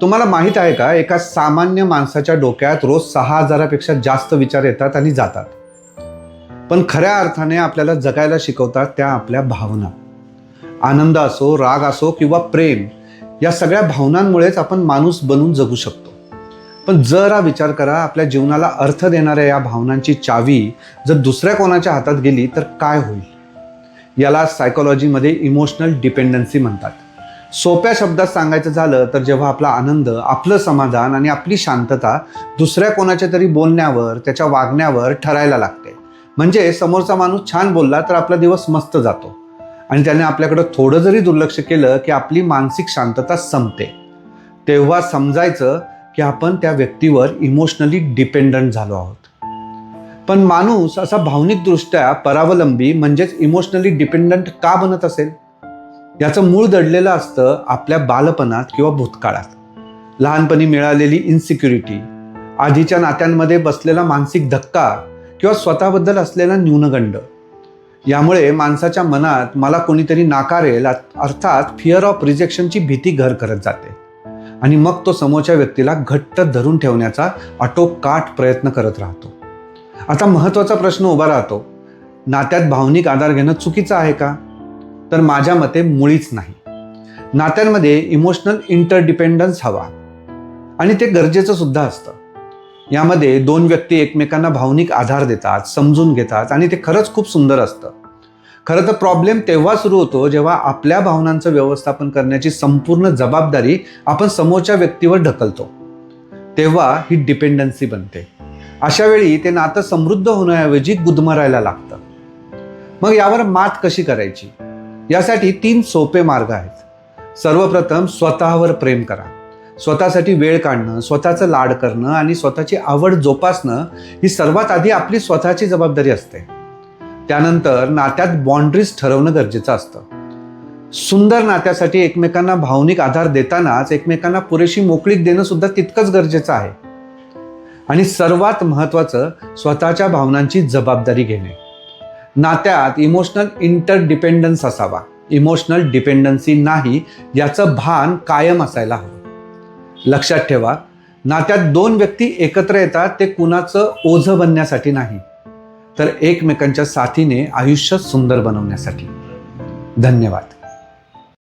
तुम्हाला माहीत आहे का, एका सामान्य माणसाच्या डोक्यात रोज 6,000पेक्षा जास्त विचार येतात आणि जातात. पण खऱ्या अर्थाने आपल्याला जगायला शिकवतात त्या आपल्या भावना. आनंद असो, राग असो किंवा प्रेम, या सगळ्या भावनांमुळेच आपण माणूस बनून जगू शकतो. पण जरा विचार करा, आपल्या जीवनाला अर्थ देणाऱ्या या भावनांची चावी जर दुसऱ्या कोणाच्या हातात गेली तर काय होईल? याला सायकोलॉजीमध्ये इमोशनल डिपेंडन्सी म्हणतात. सोप्या शब्दात सांगायचं झालं तर जेव्हा आपला आनंद, आपलं समाधान आणि आपली शांतता दुसऱ्या कोणाच्या तरी बोलण्यावर, त्याच्या वागण्यावर ठरायला लागते. म्हणजे समोरचा माणूस छान बोलला तर आपला दिवस मस्त जातो आणि त्याने आपल्याकडं थोडं जरी दुर्लक्ष केलं की आपली मानसिक शांतता संपते. तेव्हा समजायचं की आपण त्या व्यक्तीवर इमोशनली डिपेंडंट झालो आहोत. पण माणूस असा भावनिकदृष्ट्या परावलंबी म्हणजेच इमोशनली डिपेंडंट का बनत असेल? याचं मूळ दडलेलं असतं आपल्या बालपणात किंवा भूतकाळात. लहानपणी मिळालेली इन्सिक्युरिटी, आधीच्या नात्यांमध्ये बसलेला मानसिक धक्का किंवा स्वतःबद्दल असलेला न्यूनगंड. यामुळे माणसाच्या मनात मला कोणीतरी नाकारेल अर्थात फिअर ऑफ रिजेक्शनची भीती घर करत जाते आणि मग तो समोरच्या व्यक्तीला घट्ट धरून ठेवण्याचा आटोकाट प्रयत्न करत राहतो. आता महत्त्वाचा प्रश्न उभा राहतो, नात्यात भावनिक आधार घेणं चुकीचं आहे का? तर माझ्या मते मुळीच नाही. नात्यांमध्ये इमोशनल इंटरडिपेंडन्स हवा आणि ते गरजेचं सुद्धा असतं. यामध्ये दोन व्यक्ती एकमेकांना भावनिक आधार देतात, समजून घेतात आणि ते खरंच खूप सुंदर असतं. खरं तर प्रॉब्लेम तेव्हा सुरू होतो जेव्हा आपल्या भावनांचं व्यवस्थापन करण्याची संपूर्ण जबाबदारी आपण समोरच्या व्यक्तीवर ढकलतो. तेव्हा ही डिपेंडन्सी बनते. अशा वेळी ते नातं समृद्ध होण्याऐवजी गुदमरायला लागतं. मग यावर मात कशी करायची? यासाठी 3 सोपे मार्ग आहेत. सर्वप्रथम स्वतःवर प्रेम करा. स्वतःसाठी वेळ काढणं, स्वतःचं लाड करणं आणि स्वतःची आवड जोपासणं ही सर्वात आधी आपली स्वतःची जबाबदारी असते. त्यानंतर नात्यात बाउंड्रीज ठरवणं गरजेचं असतं. सुंदर नात्यासाठी एकमेकांना भावनिक आधार देतानाच एकमेकांना पुरेशी मोकळीक देणं सुद्धा तितकंच गरजेचं आहे. आणि सर्वात महत्त्वाचं, स्वतःच्या भावनांची जबाबदारी घेणे. नात्यात इमोशनल इंटरडिपेंडन्स असावा, इमोशनल डिपेंडन्सी नाही याचं भान कायम असायला हवं. लक्षात ठेवा, नात्यात 2 व्यक्ती एकत्र येतात ते कुणाचं ओझं बनण्यासाठी नाही, तर एकमेकांच्या साथीने आयुष्य सुंदर बनवण्यासाठी. धन्यवाद.